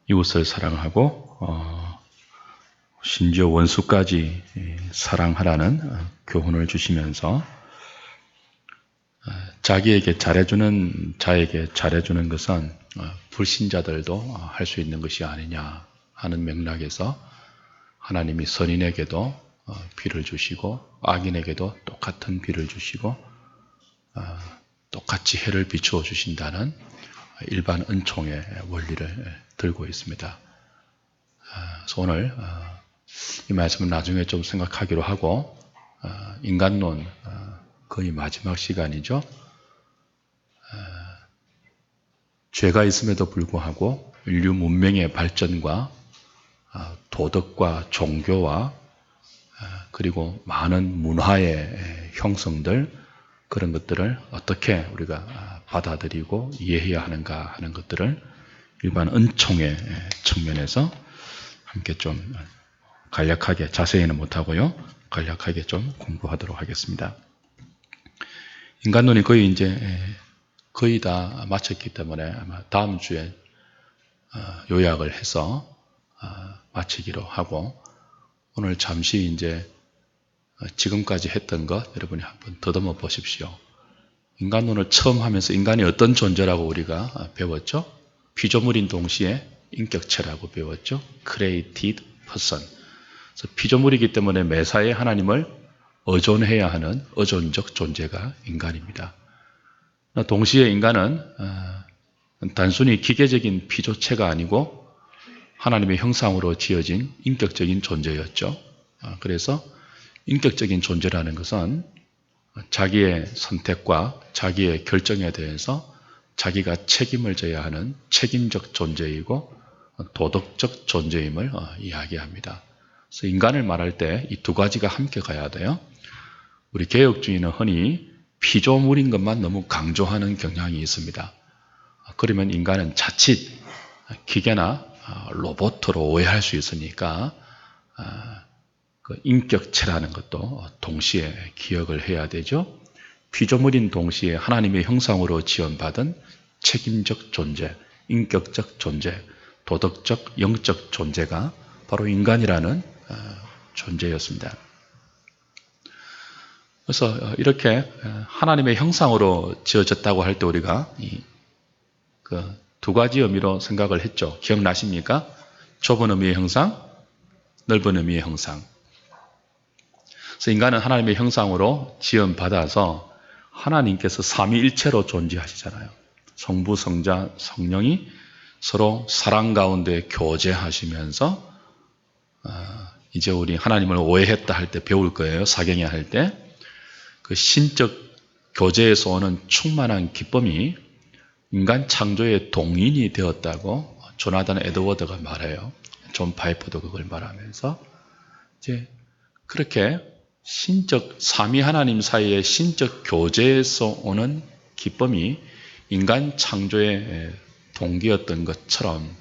이웃을 사랑하고 심지어 원수까지 사랑하라는 교훈을 주시면서 자기에게 잘해주는 자에게 잘해주는 것은 불신자들도 할 수 있는 것이 아니냐 하는 맥락에서 하나님이 선인에게도 비를 주시고 악인에게도 똑같은 비를 주시고 똑같이 해를 비추어 주신다는 일반 은총의 원리를 들고 있습니다. 그래서 오늘 이 말씀은 나중에 좀 생각하기로 하고 인간론 거의 마지막 시간이죠. 죄가 있음에도 불구하고 인류 문명의 발전과 도덕과 종교와 그리고 많은 문화의 형성들 그런 것들을 어떻게 우리가 받아들이고 이해해야 하는가 하는 것들을 일반 은총의 측면에서 함께 좀 간략하게 자세히는 못하고요. 간략하게 좀 공부하도록 하겠습니다. 인간론이 거의 다 마쳤기 때문에 아마 다음 주에 요약을 해서 마치기로 하고 오늘 잠시 지금까지 했던 것 여러분이 한번 더듬어 보십시오. 인간론을 처음 하면서 인간이 어떤 존재라고 우리가 배웠죠? 피조물인 동시에 인격체라고 배웠죠? Created person. 그래서 피조물이기 때문에 매사에 하나님을 의존해야 하는 의존적 존재가 인간입니다. 동시에 인간은 단순히 기계적인 피조체가 아니고 하나님의 형상으로 지어진 인격적인 존재였죠. 그래서 인격적인 존재라는 것은 자기의 선택과 자기의 결정에 대해서 자기가 책임을 져야 하는 책임적 존재이고 도덕적 존재임을 이야기합니다. 그래서 인간을 말할 때 이 두 가지가 함께 가야 돼요. 우리 개혁주의는 흔히 피조물인 것만 너무 강조하는 경향이 있습니다. 그러면 인간은 자칫 기계나 로봇으로 오해할 수 있으니까 그 인격체라는 것도 동시에 기억을 해야 되죠. 피조물인 동시에 하나님의 형상으로 지원받은 책임적 존재, 인격적 존재, 도덕적, 영적 존재가 바로 인간이라는 존재였습니다. 그래서 이렇게 하나님의 형상으로 지어졌다고 할 때 우리가 두 가지 의미로 생각을 했죠. 기억나십니까? 좁은 의미의 형상, 넓은 의미의 형상. 그래서 인간은 하나님의 형상으로 지음받아서 하나님께서 삼위일체로 존재하시잖아요. 성부, 성자, 성령이 서로 사랑 가운데 교제하시면서 이제 우리 하나님을 오해했다 할 때 배울 거예요. 사경에 할 때. 그 신적 교제에서 오는 충만한 기쁨이 인간 창조의 동인이 되었다고 조나단 에드워드가 말해요. 존 파이퍼도 그걸 말하면서 이제 그렇게 신적 삼위 하나님 사이의 신적 교제에서 오는 기쁨이 인간 창조의 동기였던 것처럼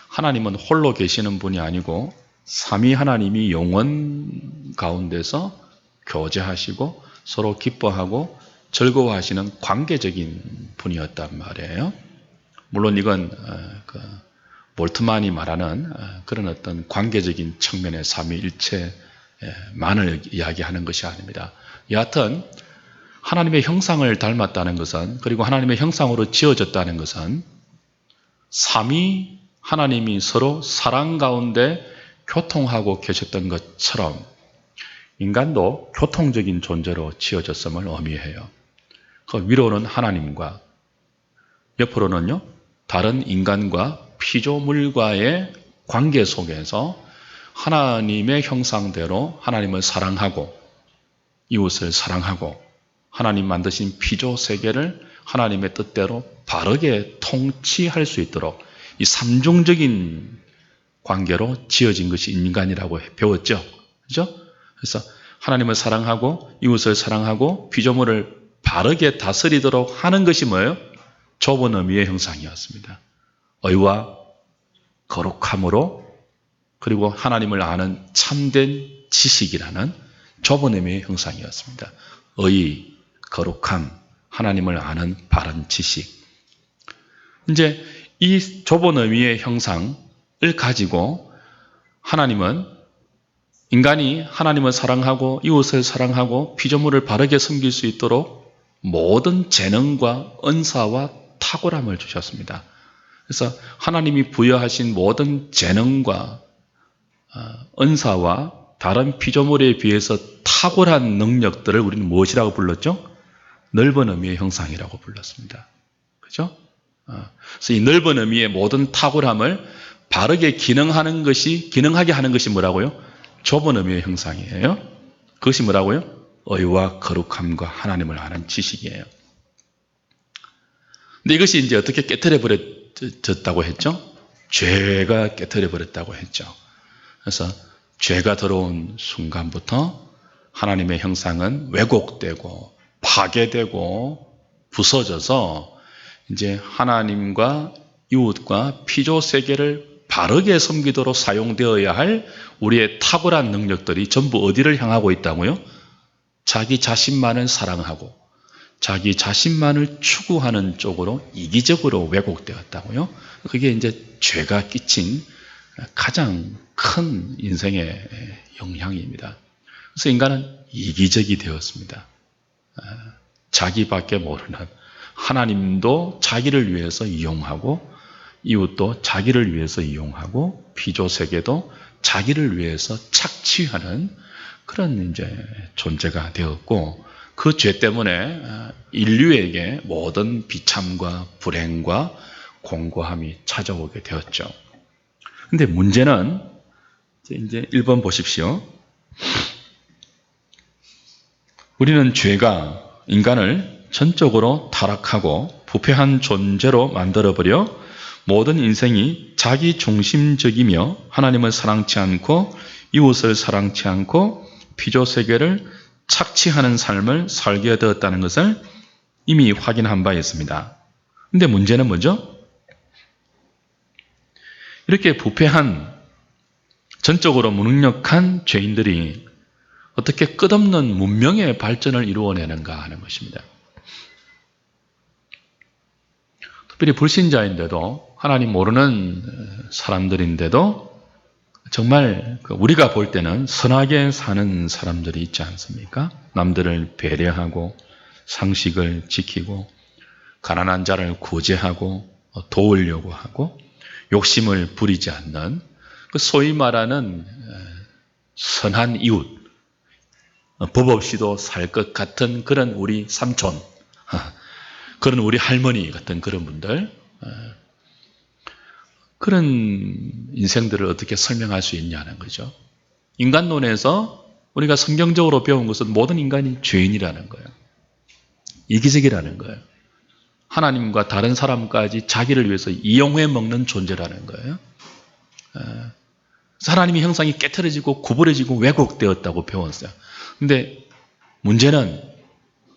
하나님은 홀로 계시는 분이 아니고 삼위 하나님이 영원 가운데서 교제하시고 서로 기뻐하고 즐거워하시는 관계적인 분이었단 말이에요. 물론 이건 몰트만이 말하는 그런 어떤 관계적인 측면의 삼위일체만을 이야기하는 것이 아닙니다. 여하튼 하나님의 형상을 닮았다는 것은 그리고 하나님의 형상으로 지어졌다는 것은 삼위 하나님이 서로 사랑 가운데 교통하고 계셨던 것처럼 인간도 교통적인 존재로 지어졌음을 의미해요. 그 위로는 하나님과 옆으로는요 다른 인간과 피조물과의 관계 속에서 하나님의 형상대로 하나님을 사랑하고 이웃을 사랑하고 하나님 만드신 피조 세계를 하나님의 뜻대로 바르게 통치할 수 있도록 이 삼중적인 관계로 지어진 것이 인간이라고 배웠죠. 그렇죠? 그래서 하나님을 사랑하고 이웃을 사랑하고 피조물을 바르게 다스리도록 하는 것이 뭐예요? 좁은 의미의 형상이었습니다. 의와 거룩함으로 그리고 하나님을 아는 참된 지식이라는 좁은 의미의 형상이었습니다. 의, 거룩함, 하나님을 아는 바른 지식. 이제 이 좁은 의미의 형상, 가지고 하나님은 인간이 하나님을 사랑하고 이웃을 사랑하고 피조물을 바르게 섬길 수 있도록 모든 재능과 은사와 탁월함을 주셨습니다. 그래서 하나님이 부여하신 모든 재능과 은사와 다른 피조물에 비해서 탁월한 능력들을 우리는 무엇이라고 불렀죠? 넓은 의미의 형상이라고 불렀습니다. 그죠? 그래서 이 넓은 의미의 모든 탁월함을 바르게 기능하게 하는 것이 뭐라고요? 좁은 의미의 형상이에요. 그것이 뭐라고요? 의와 거룩함과 하나님을 아는 지식이에요. 근데 이것이 이제 어떻게 깨트려 버렸다고 했죠? 죄가 깨트려 버렸다고 했죠. 그래서 죄가 들어온 순간부터 하나님의 형상은 왜곡되고 파괴되고 부서져서 이제 하나님과 이웃과 피조 세계를 바르게 섬기도록 사용되어야 할 우리의 탁월한 능력들이 전부 어디를 향하고 있다고요? 자기 자신만을 사랑하고 자기 자신만을 추구하는 쪽으로 이기적으로 왜곡되었다고요? 그게 이제 죄가 끼친 가장 큰 인생의 영향입니다. 그래서 인간은 이기적이 되었습니다. 자기밖에 모르는 하나님도 자기를 위해서 이용하고 이웃도 자기를 위해서 이용하고 피조 세계도 자기를 위해서 착취하는 그런 이제 존재가 되었고 그 죄 때문에 인류에게 모든 비참과 불행과 공고함이 찾아오게 되었죠. 근데 문제는 이제 1번 보십시오. 우리는 죄가 인간을 전적으로 타락하고 부패한 존재로 만들어버려 모든 인생이 자기 중심적이며 하나님을 사랑치 않고 이웃을 사랑치 않고 피조 세계를 착취하는 삶을 살게 되었다는 것을 이미 확인한 바 있습니다. 그런데 문제는 뭐죠? 이렇게 부패한 전적으로 무능력한 죄인들이 어떻게 끝없는 문명의 발전을 이루어내는가 하는 것입니다. 특별히 불신자인데도 하나님 모르는 사람들인데도 정말 우리가 볼 때는 선하게 사는 사람들이 있지 않습니까? 남들을 배려하고 상식을 지키고 가난한 자를 구제하고 도우려고 하고 욕심을 부리지 않는 소위 말하는 선한 이웃, 법 없이도 살 것 같은 그런 우리 삼촌, 그런 우리 할머니 같은 그런 분들, 그런 인생들을 어떻게 설명할 수 있냐는 거죠. 인간론에서 우리가 성경적으로 배운 것은 모든 인간이 죄인이라는 거예요. 이기적이라는 거예요. 하나님과 다른 사람까지 자기를 위해서 이용해 먹는 존재라는 거예요. 하나님의 형상이 깨트려지고 구부러지고 왜곡되었다고 배웠어요. 근데 문제는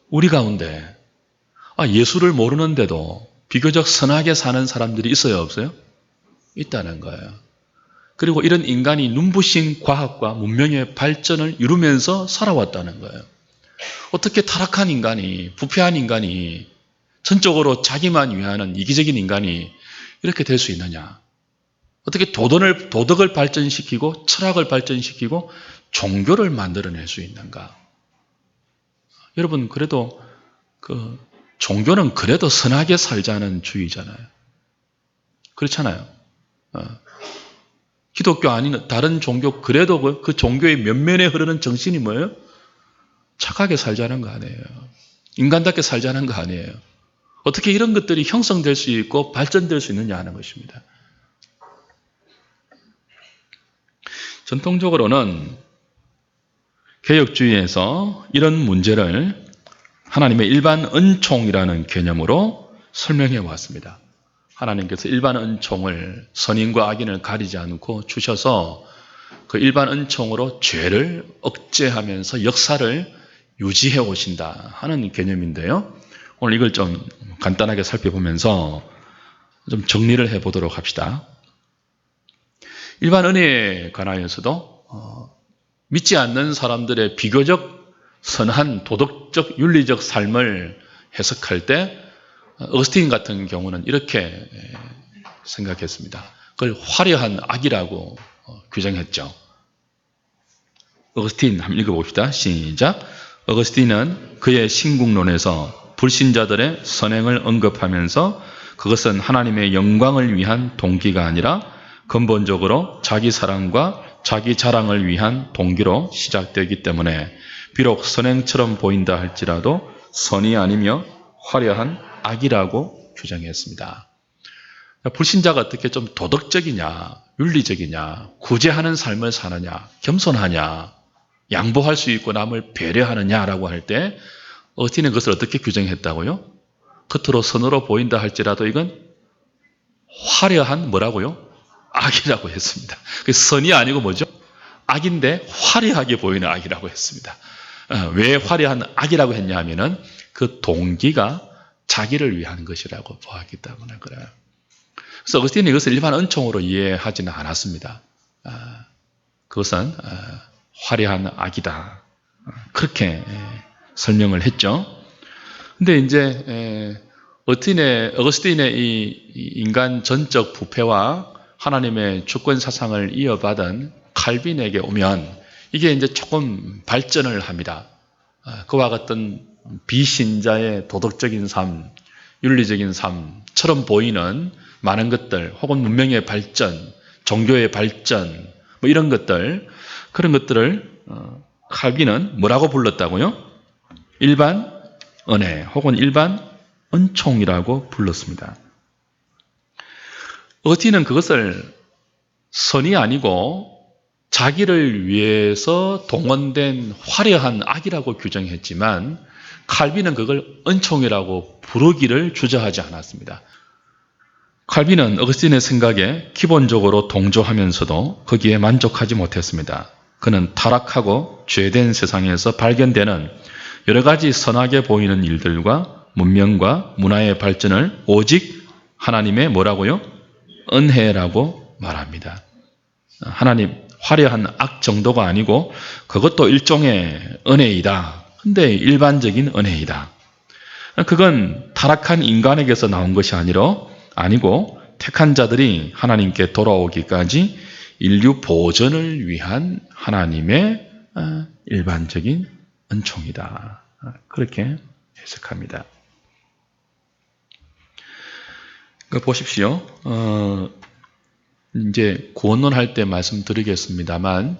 우리 가운데 예수를 모르는데도 비교적 선하게 사는 사람들이 있어요, 없어요? 있다는 거예요. 그리고 이런 인간이 눈부신 과학과 문명의 발전을 이루면서 살아왔다는 거예요. 어떻게 타락한 인간이, 부패한 인간이, 전적으로 자기만 위하는 이기적인 인간이 이렇게 될 수 있느냐? 어떻게 도덕을 발전시키고 철학을 발전시키고 종교를 만들어낼 수 있는가? 여러분, 그래도 종교는 그래도 선하게 살자는 주의잖아요. 그렇잖아요. 기독교 아닌 다른 종교, 그래도 그 종교의 면면에 흐르는 정신이 뭐예요? 착하게 살자는 거 아니에요. 인간답게 살자는 거 아니에요. 어떻게 이런 것들이 형성될 수 있고 발전될 수 있느냐 하는 것입니다. 전통적으로는 개혁주의에서 이런 문제를 하나님의 일반 은총이라는 개념으로 설명해 왔습니다. 하나님께서 일반 은총을 선인과 악인을 가리지 않고 주셔서 그 일반 은총으로 죄를 억제하면서 역사를 유지해 오신다 하는 개념인데요. 오늘 이걸 좀 간단하게 살펴보면서 좀 정리를 해보도록 합시다. 일반 은혜에 관하여서도 믿지 않는 사람들의 비교적 선한 도덕적 윤리적 삶을 해석할 때 어거스틴 같은 경우는 이렇게 생각했습니다. 그걸 화려한 악이라고 규정했죠. 어거스틴 한번 읽어봅시다. 시작. 어거스틴은 그의 신국론에서 불신자들의 선행을 언급하면서 그것은 하나님의 영광을 위한 동기가 아니라 근본적으로 자기 사랑과 자기 자랑을 위한 동기로 시작되기 때문에 비록 선행처럼 보인다 할지라도 선이 아니며 화려한 악이라고 규정했습니다. 불신자가 어떻게 좀 도덕적이냐, 윤리적이냐, 구제하는 삶을 사느냐, 겸손하냐, 양보할 수 있고 남을 배려하느냐라고 할 때 어티는 그것을 어떻게 규정했다고요? 겉으로 선으로 보인다 할지라도 이건 화려한 뭐라고요? 악이라고 했습니다. 선이 아니고 뭐죠? 악인데 화려하게 보이는 악이라고 했습니다. 왜 화려한 악이라고 했냐 하면은 그 동기가 자기를 위한 것이라고 보았기 때문에 그래요. 그래서 어거스틴이 이것을 일반 은총으로 이해하지는 않았습니다. 그것은 화려한 악이다. 그렇게 설명을 했죠. 근데 이제 어거스틴의 이 인간 전적 부패와 하나님의 주권 사상을 이어받은 칼빈에게 오면 이게 이제 조금 발전을 합니다. 그와 같은 비신자의 도덕적인 삶, 윤리적인 삶처럼 보이는 많은 것들, 혹은 문명의 발전, 종교의 발전, 뭐 이런 것들, 그런 것들을 칼빈은 뭐라고 불렀다고요? 일반 은혜 혹은 일반 은총이라고 불렀습니다. 어티는 그것을 선이 아니고 자기를 위해서 동원된 화려한 악이라고 규정했지만 칼빈은 그걸 은총이라고 부르기를 주저하지 않았습니다. 칼빈은 어거스틴의 생각에 기본적으로 동조하면서도 거기에 만족하지 못했습니다. 그는 타락하고 죄된 세상에서 발견되는 여러 가지 선하게 보이는 일들과 문명과 문화의 발전을 오직 하나님의 뭐라고요? 은혜라고 말합니다. 하나님 화려한 악 정도가 아니고 그것도 일종의 은혜이다. 근데 일반적인 은혜이다. 그건 타락한 인간에게서 나온 것이 아니고 택한 자들이 하나님께 돌아오기까지 인류 보전을 위한 하나님의 일반적인 은총이다. 그렇게 해석합니다. 보십시오. 이제 구원론 할 때 말씀드리겠습니다만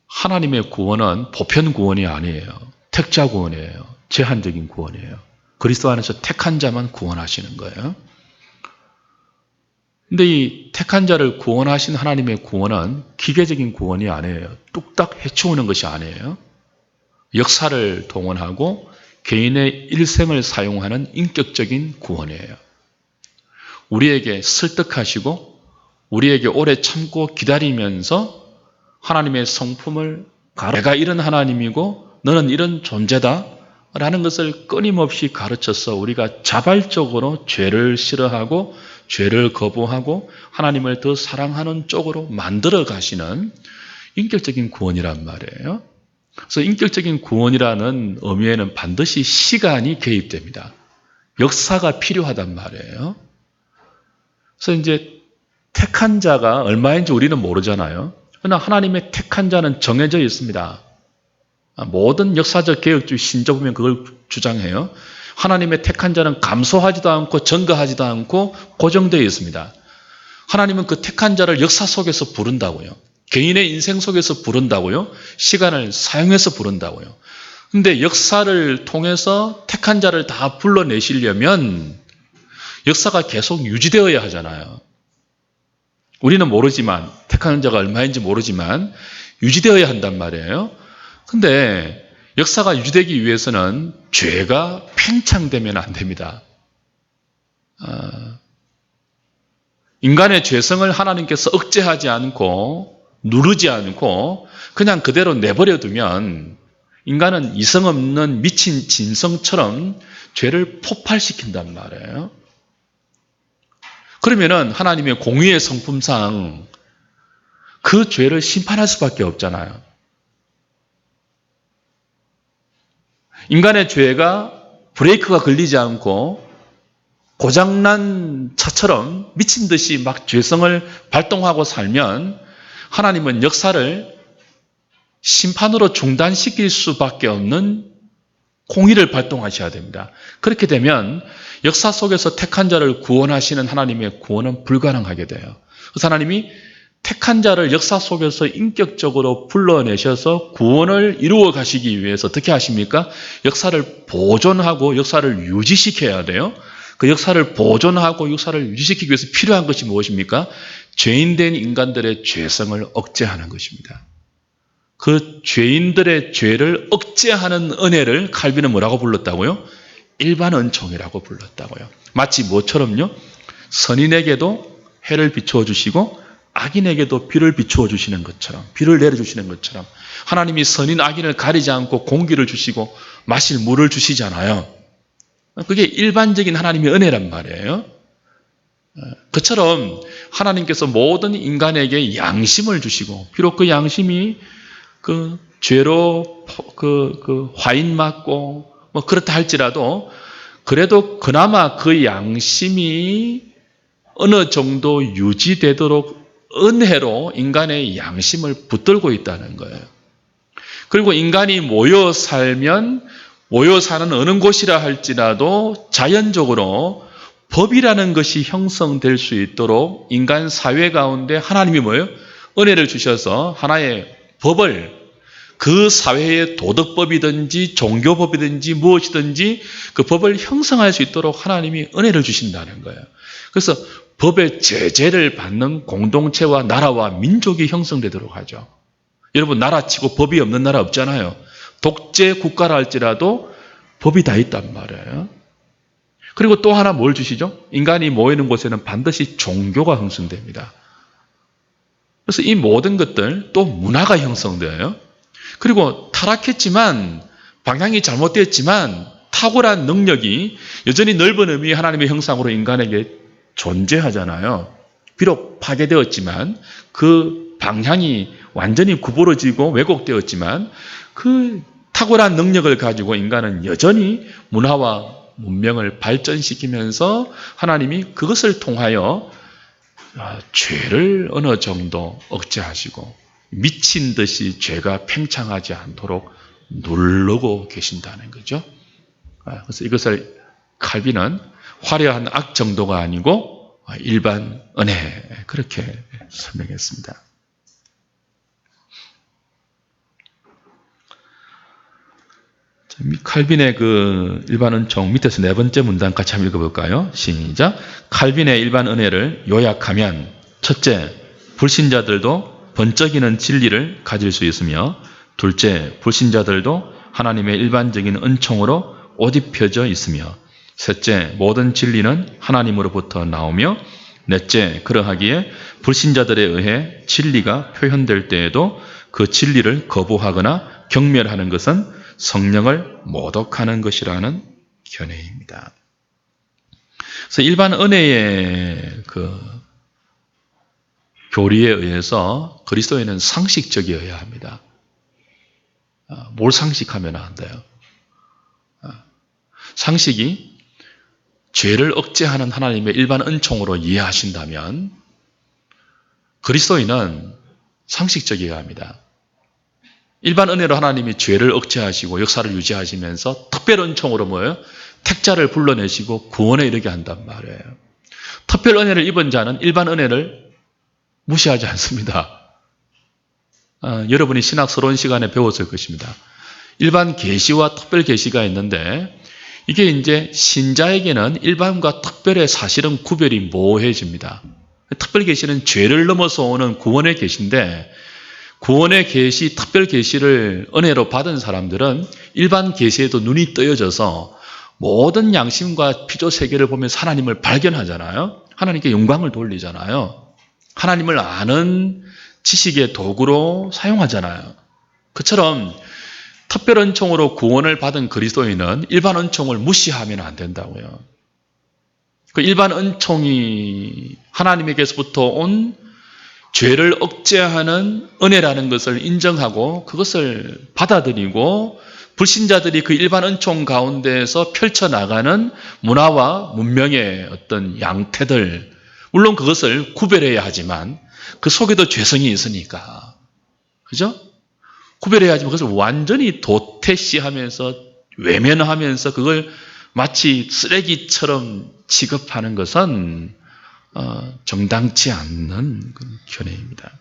하나님의 구원은 보편 구원이 아니에요. 택자 구원이에요. 제한적인 구원이에요. 그리스도 안에서 택한 자만 구원하시는 거예요. 근데 이 택한 자를 구원하신 하나님의 구원은 기계적인 구원이 아니에요. 뚝딱 해치우는 것이 아니에요. 역사를 동원하고 개인의 일생을 사용하는 인격적인 구원이에요. 우리에게 설득하시고 우리에게 오래 참고 기다리면서 하나님의 성품을 내가 이런 하나님이고 너는 이런 존재다 라는 것을 끊임없이 가르쳐서 우리가 자발적으로 죄를 싫어하고 죄를 거부하고 하나님을 더 사랑하는 쪽으로 만들어 가시는 인격적인 구원이란 말이에요. 그래서 인격적인 구원이라는 의미에는 반드시 시간이 개입됩니다. 역사가 필요하단 말이에요. 그래서 이제 택한 자가 얼마인지 우리는 모르잖아요. 그러나 하나님의 택한 자는 정해져 있습니다. 모든 역사적 개혁주의 신조 보면 그걸 주장해요. 하나님의 택한 자는 감소하지도 않고 증가하지도 않고 고정되어 있습니다. 하나님은 그 택한 자를 역사 속에서 부른다고요. 개인의 인생 속에서 부른다고요. 시간을 사용해서 부른다고요. 근데 역사를 통해서 택한 자를 다 불러내시려면 역사가 계속 유지되어야 하잖아요. 우리는 모르지만, 택하는 자가 얼마인지 모르지만 유지되어야 한단 말이에요. 근데 역사가 유지되기 위해서는 죄가 팽창되면 안 됩니다. 인간의 죄성을 하나님께서 억제하지 않고 누르지 않고 그냥 그대로 내버려 두면 인간은 이성 없는 미친 짐승처럼 죄를 폭발시킨단 말이에요. 그러면은 하나님의 공의의 성품상 그 죄를 심판할 수밖에 없잖아요. 인간의 죄가 브레이크가 걸리지 않고 고장난 차처럼 미친 듯이 막 죄성을 발동하고 살면 하나님은 역사를 심판으로 중단시킬 수밖에 없는 공의를 발동하셔야 됩니다. 그렇게 되면 역사 속에서 택한 자를 구원하시는 하나님의 구원은 불가능하게 돼요. 그래서 하나님이 택한 자를 역사 속에서 인격적으로 불러내셔서 구원을 이루어 가시기 위해서 어떻게 하십니까? 역사를 보존하고 역사를 유지시켜야 돼요. 그 역사를 보존하고 역사를 유지시키기 위해서 필요한 것이 무엇입니까? 죄인된 인간들의 죄성을 억제하는 것입니다. 그 죄인들의 죄를 억제하는 은혜를 칼빈은 뭐라고 불렀다고요? 일반 은총이라고 불렀다고요. 마치 뭐처럼요? 선인에게도 해를 비추어 주시고 악인에게도 비를 비추어 주시는 것처럼, 비를 내려주시는 것처럼 하나님이 선인 악인을 가리지 않고 공기를 주시고 마실 물을 주시잖아요. 그게 일반적인 하나님의 은혜란 말이에요. 그처럼 하나님께서 모든 인간에게 양심을 주시고, 비록 그 양심이 그 죄로 화인 맞고 뭐 그렇다 할지라도 그래도 그나마 그 양심이 어느 정도 유지되도록 은혜로 인간의 양심을 붙들고 있다는 거예요. 그리고 인간이 모여 살면 모여 사는 어느 곳이라 할지라도 자연적으로 법이라는 것이 형성될 수 있도록 인간 사회 가운데 하나님이 뭐예요? 은혜를 주셔서 하나의 법을, 그 사회의 도덕법이든지 종교법이든지 무엇이든지 그 법을 형성할 수 있도록 하나님이 은혜를 주신다는 거예요. 그래서 법의 제재를 받는 공동체와 나라와 민족이 형성되도록 하죠. 여러분, 나라치고 법이 없는 나라 없잖아요. 독재 국가라 할지라도 법이 다 있단 말이에요. 그리고 또 하나 뭘 주시죠? 인간이 모이는 곳에는 반드시 종교가 형성됩니다. 그래서 이 모든 것들, 또 문화가 형성돼요. 그리고 타락했지만, 방향이 잘못됐지만 탁월한 능력이 여전히 넓은 의미의 하나님의 형상으로 인간에게 존재하잖아요. 비록 파괴되었지만, 그 방향이 완전히 구부러지고 왜곡되었지만 그 탁월한 능력을 가지고 인간은 여전히 문화와 문명을 발전시키면서 하나님이 그것을 통하여 죄를 어느 정도 억제하시고 미친 듯이 죄가 팽창하지 않도록 누르고 계신다는 거죠. 그래서 이것을 칼빈은 화려한 악 정도가 아니고 일반 은혜, 그렇게 설명했습니다. 칼빈의 그 일반 은총 밑에서 네 번째 문단 같이 한번 읽어볼까요? 시작. 칼빈의 일반 은혜를 요약하면, 첫째, 불신자들도 번쩍이는 진리를 가질 수 있으며, 둘째, 불신자들도 하나님의 일반적인 은총으로 옷 입혀져 있으며, 셋째, 모든 진리는 하나님으로부터 나오며, 넷째, 그러하기에 불신자들에 의해 진리가 표현될 때에도 그 진리를 거부하거나 경멸하는 것은 성령을 모독하는 것이라는 견해입니다. 그래서 일반 은혜의 그 교리에 의해서 그리스도인은 상식적이어야 합니다. 뭘 상식하면 안 돼요? 상식이 죄를 억제하는 하나님의 일반 은총으로 이해하신다면 그리스도인은 상식적이어야 합니다. 일반 은혜로 하나님이 죄를 억제하시고 역사를 유지하시면서 특별 은총으로 뭐예요? 택자를 불러내시고 구원에 이르게 한단 말이에요. 특별 은혜를 입은 자는 일반 은혜를 무시하지 않습니다. 여러분이 신학 서론 시간에 배웠을 것입니다. 일반 계시와 특별 계시가 있는데 이게 이제 신자에게는 일반과 특별의 사실은 구별이 모호해집니다. 특별 계시는 죄를 넘어서 오는 구원의 계시인데 구원의 계시, 특별 계시를 은혜로 받은 사람들은 일반 계시에도 눈이 뜨여져서 모든 양심과 피조 세계를 보면서 하나님을 발견하잖아요. 하나님께 영광을 돌리잖아요. 하나님을 아는 지식의 도구로 사용하잖아요. 그처럼 특별 은총으로 구원을 받은 그리스도인은 일반 은총을 무시하면 안 된다고요. 그 일반 은총이 하나님에게서부터 온 죄를 억제하는 은혜라는 것을 인정하고 그것을 받아들이고 불신자들이 그 일반 은총 가운데에서 펼쳐나가는 문화와 문명의 어떤 양태들, 물론 그것을 구별해야 하지만 그 속에도 죄성이 있으니까, 그죠? 구별해야 하지만 그것을 완전히 도태시하면서 외면하면서 그걸 마치 쓰레기처럼 취급하는 것은 정당치 않는 그런 견해입니다.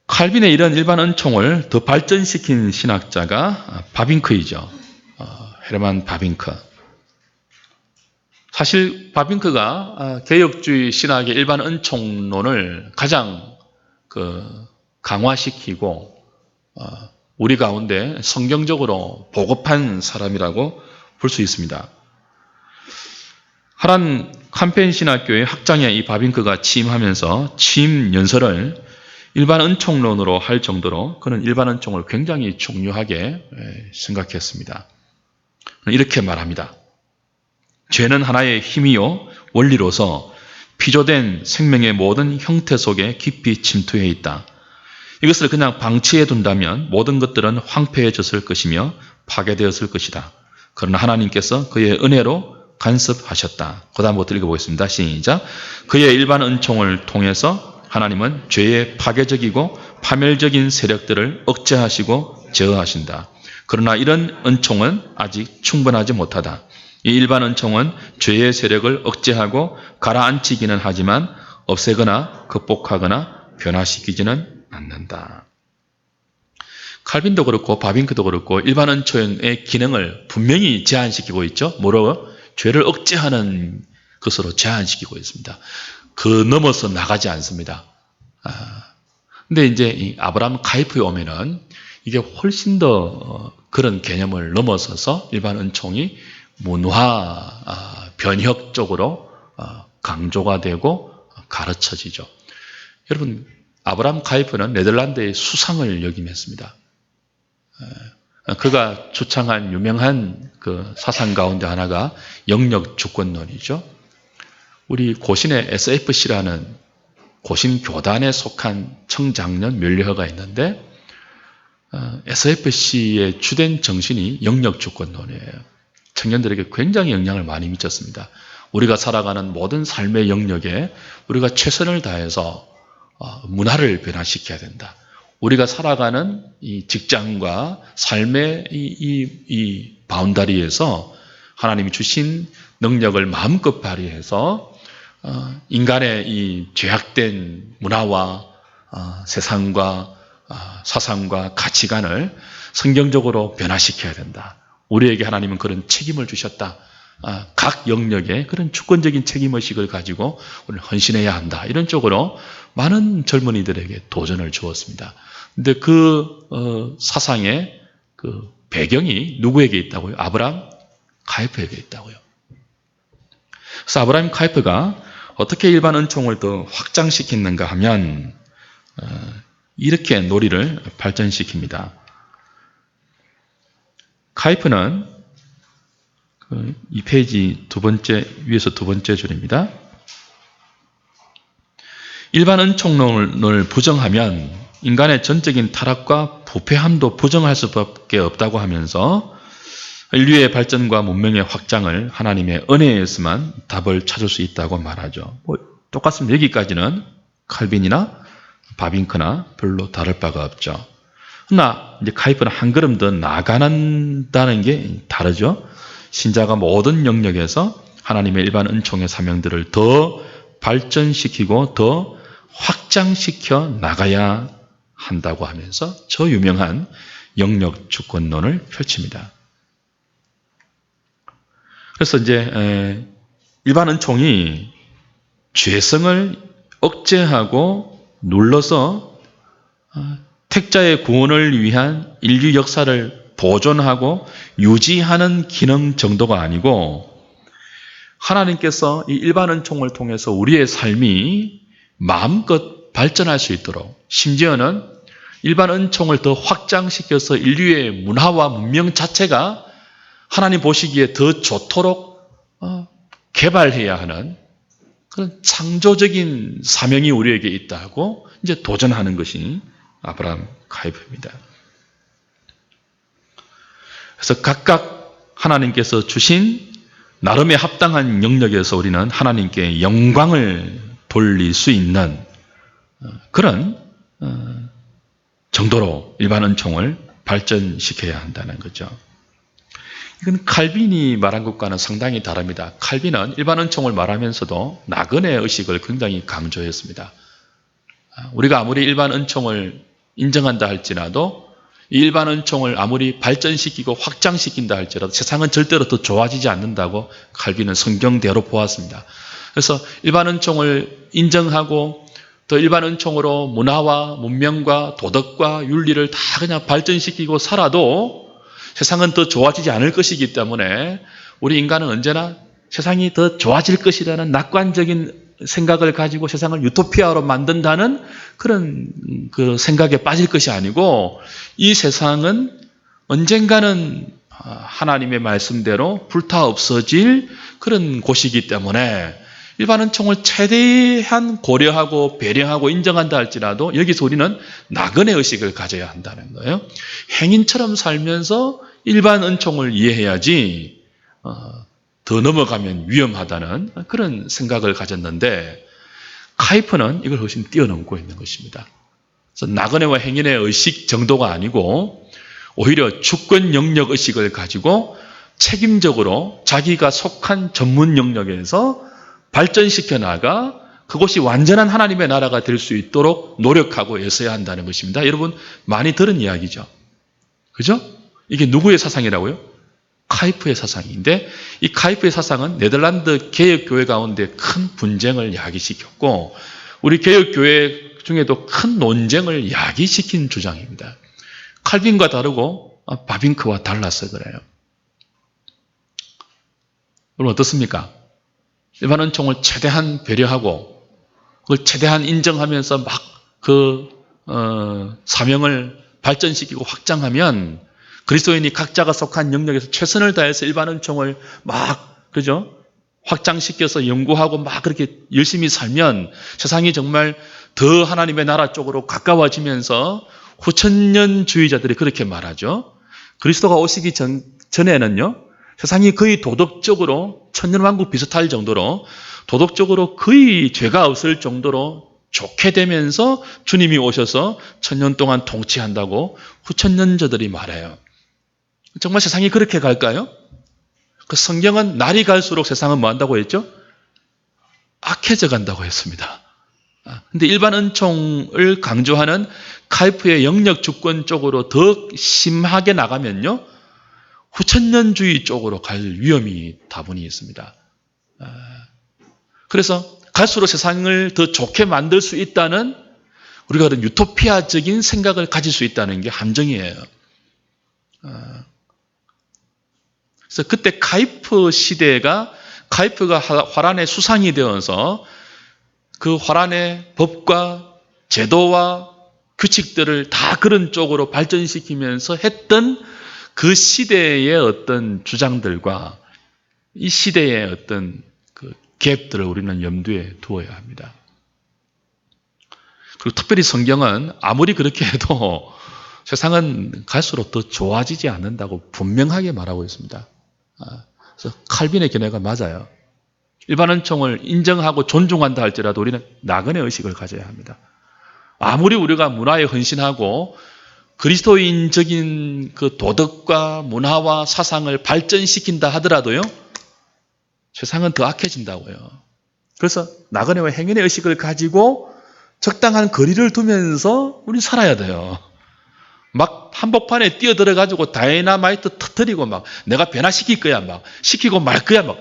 칼빈의 이런 일반 은총을 더 발전시킨 신학자가 바빙크이죠. 헤르만 바빙크. 사실 바빙크가 개혁주의 신학의 일반 은총론을 가장 강화시키고 우리 가운데 성경적으로 보급한 사람이라고 볼 수 있습니다. 하란 캄페인 신학교의 학장에 이 바빙크가 취임하면서 취임 연설을 일반 은총론으로 할 정도로 그는 일반 은총을 굉장히 중요하게 생각했습니다. 이렇게 말합니다. 죄는 하나의 힘이요 원리로서 피조된 생명의 모든 형태 속에 깊이 침투해 있다. 이것을 그냥 방치해 둔다면 모든 것들은 황폐해졌을 것이며 파괴되었을 것이다. 그러나 하나님께서 그의 은혜로 간섭하셨다. 그 다음부터 읽어보겠습니다. 시작. 그의 일반 은총을 통해서 하나님은 죄의 파괴적이고 파멸적인 세력들을 억제하시고 제어하신다. 그러나 이런 은총은 아직 충분하지 못하다. 이 일반 은총은 죄의 세력을 억제하고 가라앉히기는 하지만 없애거나 극복하거나 변화시키지는 않는다. 칼빈도 그렇고 바빙크도 그렇고 일반 은총의 기능을 분명히 제한시키고 있죠. 뭐로? 죄를 억제하는 것으로 제한시키고 있습니다. 그 넘어서 나가지 않습니다. 근데 이제 이 아브라함 카이프에 오면은 이게 훨씬 더 그런 개념을 넘어서서 일반 은총이 문화 변혁 쪽으로 강조가 되고 가르쳐지죠. 여러분, 아브라함 카이프는 네덜란드의 수상을 역임했습니다. 그가 주창한 유명한 그 사상 가운데 하나가 영역 주권론이죠. 우리 고신의 SFC라는 고신 교단에 속한 청장년 멸류허가 있는데 SFC의 주된 정신이 영역 주권론이에요. 청년들에게 굉장히 영향을 많이 미쳤습니다. 우리가 살아가는 모든 삶의 영역에 우리가 최선을 다해서 문화를 변화시켜야 된다. 우리가 살아가는 이 직장과 삶의 이 바운다리에서 하나님이 주신 능력을 마음껏 발휘해서 인간의 이 죄악된 문화와 세상과 사상과 가치관을 성경적으로 변화시켜야 된다. 우리에게 하나님은 그런 책임을 주셨다. 각 영역에 그런 주권적인 책임의식을 가지고 우리는 헌신해야 한다. 이런 쪽으로 많은 젊은이들에게 도전을 주었습니다. 근데 그 사상의 그 배경이 누구에게 있다고요? 아브라함 카이프에게 있다고요. 그래서 아브라함 카이프가 어떻게 일반 은총을 더 확장시켰는가 하면 이렇게 논리를 발전시킵니다. 카이프는 이 페이지 위에서 두 번째 줄입니다. 일반 은총론을 부정하면 인간의 전적인 타락과 부패함도 부정할 수밖에 없다고 하면서 인류의 발전과 문명의 확장을 하나님의 은혜에서만 답을 찾을 수 있다고 말하죠. 똑같습니다. 여기까지는 칼빈이나 바빙크나 별로 다를 바가 없죠. 그러나 이제 카이프는 한 걸음 더 나아간다는 게 다르죠. 신자가 모든 영역에서 하나님의 일반 은총의 사명들을 더 발전시키고 더 확장시켜 나가야 한다고 하면서 저 유명한 영역 주권론을 펼칩니다. 그래서 이제 일반 은총이 죄성을 억제하고 눌러서 택자의 구원을 위한 인류 역사를 보존하고 유지하는 기능 정도가 아니고 하나님께서 이 일반 은총을 통해서 우리의 삶이 마음껏 발전할 수 있도록 심지어는 일반 은총을 더 확장시켜서 인류의 문화와 문명 자체가 하나님 보시기에 더 좋도록 개발해야 하는 그런 창조적인 사명이 우리에게 있다고 이제 도전하는 것이 아브라함 카이프입니다. 그래서 각각 하나님께서 주신 나름의 합당한 영역에서 우리는 하나님께 영광을 돌릴 수 있는 그런 정도로 일반 은총을 발전시켜야 한다는 거죠. 이건 칼빈이 말한 것과는 상당히 다릅니다. 칼빈은 일반 은총을 말하면서도 나그네 의식을 굉장히 강조했습니다. 우리가 아무리 일반 은총을 인정한다 할지라도 이 일반 은총을 아무리 발전시키고 확장시킨다 할지라도 세상은 절대로 더 좋아지지 않는다고 칼빈은 성경대로 보았습니다. 그래서 일반 은총을 인정하고 또 일반 은총으로 문화와 문명과 도덕과 윤리를 다 그냥 발전시키고 살아도 세상은 더 좋아지지 않을 것이기 때문에 우리 인간은 언제나 세상이 더 좋아질 것이라는 낙관적인 생각을 가지고 세상을 유토피아로 만든다는 그런 그 생각에 빠질 것이 아니고 이 세상은 언젠가는 하나님의 말씀대로 불타 없어질 그런 곳이기 때문에 일반 은총을 최대한 고려하고 배려하고 인정한다 할지라도 여기서 우리는 나그네 의식을 가져야 한다는 거예요. 행인처럼 살면서 일반 은총을 이해해야지 더 넘어가면 위험하다는 그런 생각을 가졌는데 카이프는 이걸 훨씬 뛰어넘고 있는 것입니다. 그래서 나그네와 행인의 의식 정도가 아니고 오히려 주권 영역 의식을 가지고 책임적으로 자기가 속한 전문 영역에서 발전시켜 나가 그것이 완전한 하나님의 나라가 될 수 있도록 노력하고 애써야 한다는 것입니다. 여러분 많이 들은 이야기죠. 그죠? 이게 누구의 사상이라고요? 카이프의 사상인데 이 카이프의 사상은 네덜란드 개혁교회 가운데 큰 분쟁을 야기시켰고 우리 개혁교회 중에도 큰 논쟁을 야기시킨 주장입니다. 칼빈과 다르고 바빙크와 달라서 그래요. 여러분 어떻습니까? 일반 은총을 최대한 배려하고 그걸 최대한 인정하면서 막 그 사명을 발전시키고 확장하면 그리스도인이 각자가 속한 영역에서 최선을 다해서 일반 은총을 막 그죠? 확장시켜서 연구하고 막 그렇게 열심히 살면 세상이 정말 더 하나님의 나라 쪽으로 가까워지면서 후천년주의자들이 그렇게 말하죠. 그리스도가 오시기 전에는요. 세상이 거의 도덕적으로 천년왕국 비슷할 정도로 도덕적으로 거의 죄가 없을 정도로 좋게 되면서 주님이 오셔서 천년 동안 통치한다고 후천년자들이 말해요. 정말 세상이 그렇게 갈까요? 그 성경은 날이 갈수록 세상은 뭐 한다고 했죠? 악해져 간다고 했습니다. 근데 일반 은총을 강조하는 카이프의 영역 주권 쪽으로 더 심하게 나가면요. 후천년주의 쪽으로 갈 위험이 다분히 있습니다. 그래서 갈수록 세상을 더 좋게 만들 수 있다는 우리가 그런 유토피아적인 생각을 가질 수 있다는 게 함정이에요. 그래서 그때 카이프가 화란의 수상이 되어서 그 화란의 법과 제도와 규칙들을 다 그런 쪽으로 발전시키면서 했던 그 시대의 어떤 주장들과 이 시대의 어떤 그 갭들을 우리는 염두에 두어야 합니다. 그리고 특별히 성경은 아무리 그렇게 해도 세상은 갈수록 더 좋아지지 않는다고 분명하게 말하고 있습니다. 그래서 칼빈의 견해가 맞아요. 일반 은총을 인정하고 존중한다 할지라도 우리는 나그네 의식을 가져야 합니다. 아무리 우리가 문화에 헌신하고 그리스도인적인 그 도덕과 문화와 사상을 발전시킨다 하더라도요, 세상은 더 악해진다고요. 그래서 나그네와 행인의 의식을 가지고 적당한 거리를 두면서 우리 살아야 돼요. 막 한복판에 뛰어들어가지고 다이너마이트 터뜨리고 막 내가 변화시킬 거야 막 시키고 말 거야 막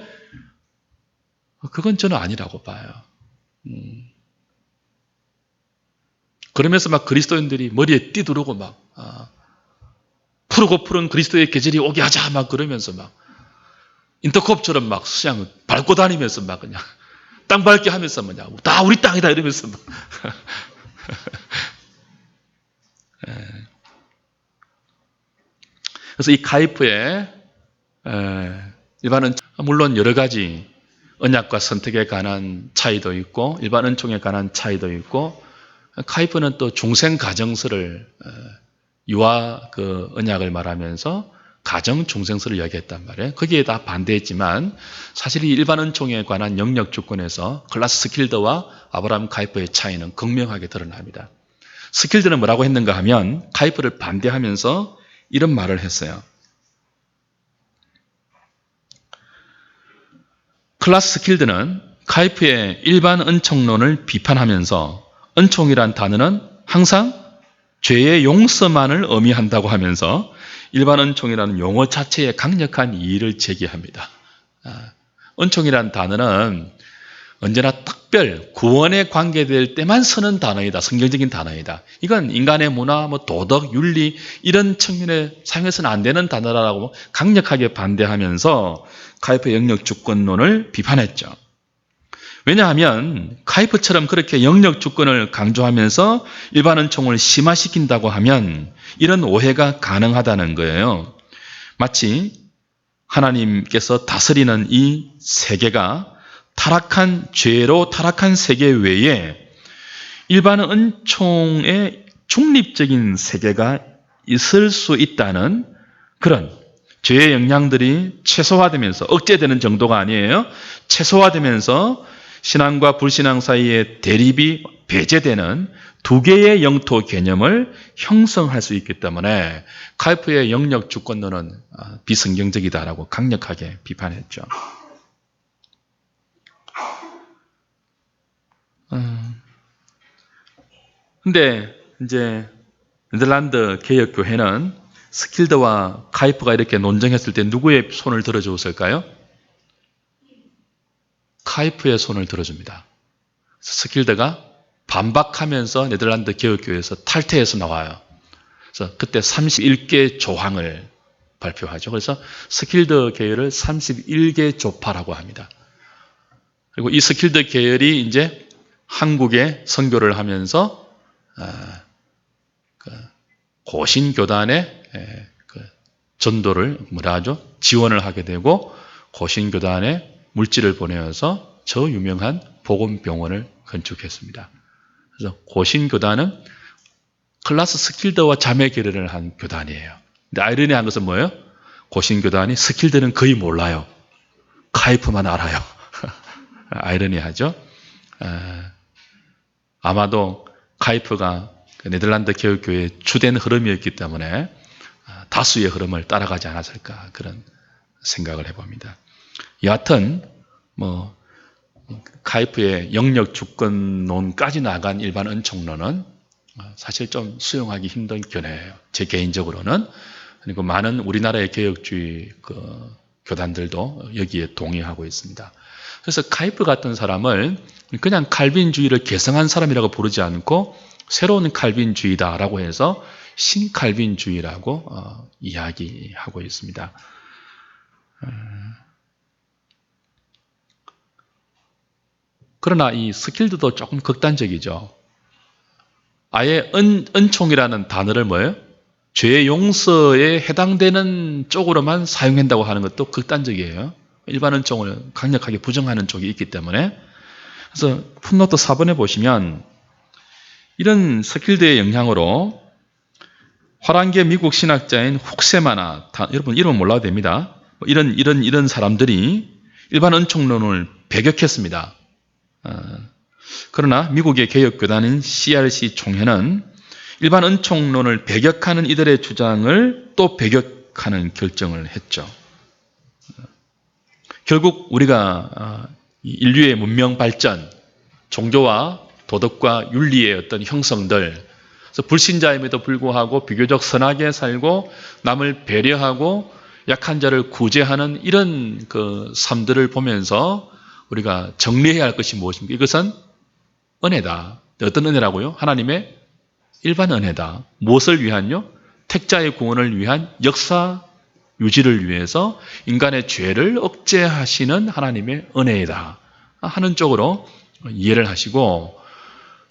그건 저는 아니라고 봐요. 그러면서 막 그리스도인들이 머리에 띠두르고 막 푸르고 푸른 그리스도의 계절이 오게 하자 막 그러면서 막 인터컵처럼 막 그냥 밟고 다니면서 막 그냥 땅 밟게 하면서 뭐냐 다 우리 땅이다 이러면서 막 그래서 이 카이프의 일반은 물론 여러 가지 언약과 선택에 관한 차이도 있고 일반 은총에 관한 차이도 있고 카이프는 또 중생 가정설을 유아 그 언약을 말하면서 가정 중생설을 이야기했단 말이에요. 거기에 다 반대했지만 사실 이 일반 은총에 관한 영역 주권에서 클라스 스킬드와 아브라함 카이퍼의 차이는 극명하게 드러납니다. 스킬드는 뭐라고 했는가 하면 카이퍼를 반대하면서 이런 말을 했어요. 클라스 스킬드는 카이프의 일반 은총론을 비판하면서 은총이란 단어는 항상 죄의 용서만을 의미한다고 하면서 일반 은총이라는 용어 자체에 강력한 이의를 제기합니다. 은총이란 단어는 언제나 특별, 구원에 관계될 때만 쓰는 단어이다. 성경적인 단어이다. 이건 인간의 문화, 도덕, 윤리 이런 측면에 사용해서는 안 되는 단어라고 강력하게 반대하면서 카이프의 영역 주권론을 비판했죠. 왜냐하면 카이프처럼 그렇게 영역 주권을 강조하면서 일반 은총을 심화시킨다고 하면 이런 오해가 가능하다는 거예요. 마치 하나님께서 다스리는 이 세계가 타락한 죄로 타락한 세계 외에 일반 은총의 중립적인 세계가 있을 수 있다는 그런 죄의 영향들이 최소화되면서 억제되는 정도가 아니에요. 최소화되면서 신앙과 불신앙 사이의 대립이 배제되는 두 개의 영토 개념을 형성할 수 있기 때문에 카이프의 영역 주권론은 비성경적이다라고 강력하게 비판했죠. 근데 이제 네덜란드 개혁교회는 스킬드와 카이프가 이렇게 논쟁했을 때 누구의 손을 들어주었을까요? 카이프의 손을 들어줍니다. 스킬드가 반박하면서 네덜란드 개혁교회에서 탈퇴해서 나와요. 그래서 그때 31개 조항을 발표하죠. 그래서 스킬드 계열을 31개 조파라고 합니다. 그리고 이 스킬드 계열이 이제 한국에 선교를 하면서 고신교단의 전도를 지원을 하게 되고 고신교단에 물질을 보내어서 저 유명한 복음병원을 건축했습니다. 그래서 고신교단은 클라스 스킬드와 자매 결연을 한 교단이에요. 근데 아이러니한 것은 뭐예요? 고신교단이 스킬드는 거의 몰라요. 카이프만 알아요. 아이러니하죠? 아마도 카이프가 네덜란드 개혁교회의 주된 흐름이었기 때문에 다수의 흐름을 따라가지 않았을까 그런 생각을 해봅니다. 여하튼 카이프의 영역 주권론까지 나간 일반 은총론은 사실 좀 수용하기 힘든 견해예요. 제 개인적으로는. 그리고 많은 우리나라의 개혁주의 교단들도 여기에 동의하고 있습니다. 그래서 카이프 같은 사람을 그냥 칼빈주의를 개성한 사람이라고 부르지 않고 새로운 칼빈주의다라고 해서 신칼빈주의라고 이야기하고 있습니다. 그러나 이 스킬드도 조금 극단적이죠. 아예 은총이라는 단어를 뭐예요? 죄 용서에 해당되는 쪽으로만 사용한다고 하는 것도 극단적이에요. 일반 은총을 강력하게 부정하는 쪽이 있기 때문에. 그래서 풋노트 4번에 보시면 이런 스킬드의 영향으로 화랑계 미국 신학자인 훅세마나, 여러분 이름은 몰라도 됩니다. 이런 사람들이 일반 은총론을 배격했습니다. 그러나 미국의 개혁교단인 CRC 총회는 일반 은총론을 배격하는 이들의 주장을 또 배격하는 결정을 했죠. 결국 우리가 인류의 문명 발전, 종교와 도덕과 윤리의 어떤 형성들, 그래서 불신자임에도 불구하고 비교적 선하게 살고 남을 배려하고 약한 자를 구제하는 이런 삶들을 보면서 우리가 정리해야 할 것이 무엇입니까? 이것은 은혜다. 어떤 은혜라고요? 하나님의 일반 은혜다. 무엇을 위한요? 택자의 구원을 위한 역사 유지를 위해서 인간의 죄를 억제하시는 하나님의 은혜이다 하는 쪽으로 이해를 하시고,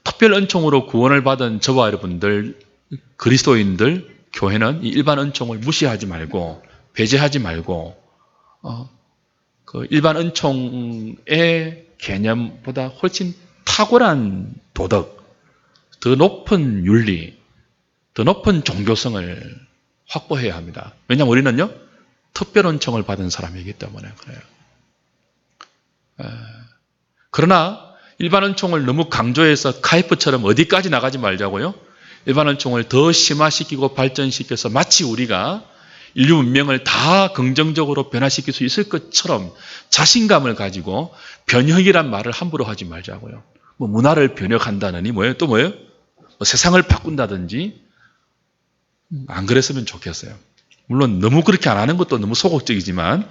특별 은총으로 구원을 받은 저와 여러분들 그리스도인들 교회는 이 일반 은총을 무시하지 말고 배제하지 말고 그 일반 은총의 개념보다 훨씬 탁월한 도덕, 더 높은 윤리, 더 높은 종교성을 확보해야 합니다. 왜냐하면 우리는요, 특별 은총을 받은 사람이기 때문에 그래요. 그러나 일반 은총을 너무 강조해서 카이프처럼 어디까지 나가지 말자고요. 일반 은총을 더 심화시키고 발전시켜서 마치 우리가 인류 문명을 다 긍정적으로 변화시킬 수 있을 것처럼 자신감을 가지고 변혁이란 말을 함부로 하지 말자고요. 뭐 문화를 변혁한다느니 뭐예요? 또 뭐예요? 뭐 세상을 바꾼다든지 안 그랬으면 좋겠어요. 물론 너무 그렇게 안 하는 것도 너무 소극적이지만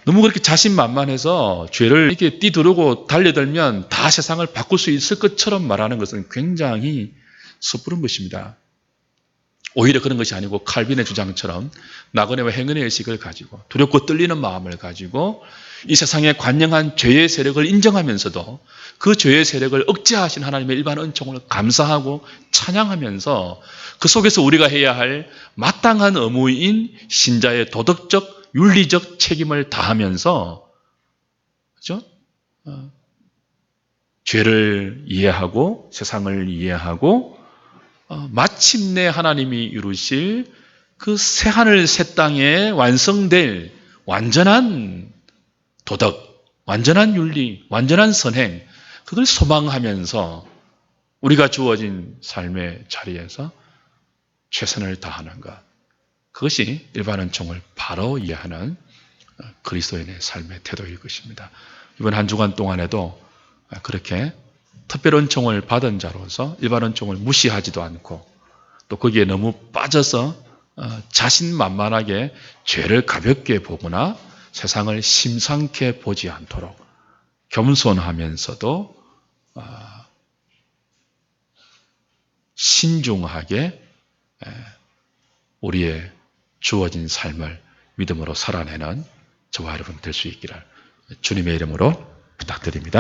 너무 그렇게 자신만만해서 죄를 이렇게 뛰두르고 달려들면 다 세상을 바꿀 수 있을 것처럼 말하는 것은 굉장히 섣부른 것입니다. 오히려 그런 것이 아니고 칼빈의 주장처럼 나그네와 행은의 의식을 가지고 두렵고 떨리는 마음을 가지고 이 세상에 관영한 죄의 세력을 인정하면서도 그 죄의 세력을 억제하신 하나님의 일반 은총을 감사하고 찬양하면서 그 속에서 우리가 해야 할 마땅한 의무인 신자의 도덕적, 윤리적 책임을 다하면서 그렇죠? 죄를 이해하고 세상을 이해하고 마침내 하나님이 이루실 그 새하늘 새 땅에 완성될 완전한 도덕, 완전한 윤리, 완전한 선행, 그걸 소망하면서 우리가 주어진 삶의 자리에서 최선을 다하는 것. 그것이 일반 은총을 바로 이해하는 그리스도인의 삶의 태도일 것입니다. 이번 한 주간 동안에도 그렇게 특별 은총을 받은 자로서 일반 은총을 무시하지도 않고 또 거기에 너무 빠져서 자신만만하게 죄를 가볍게 보거나 세상을 심상케 보지 않도록 겸손하면서도 신중하게 우리의 주어진 삶을 믿음으로 살아내는 저와 여러분 될 수 있기를 주님의 이름으로 부탁드립니다.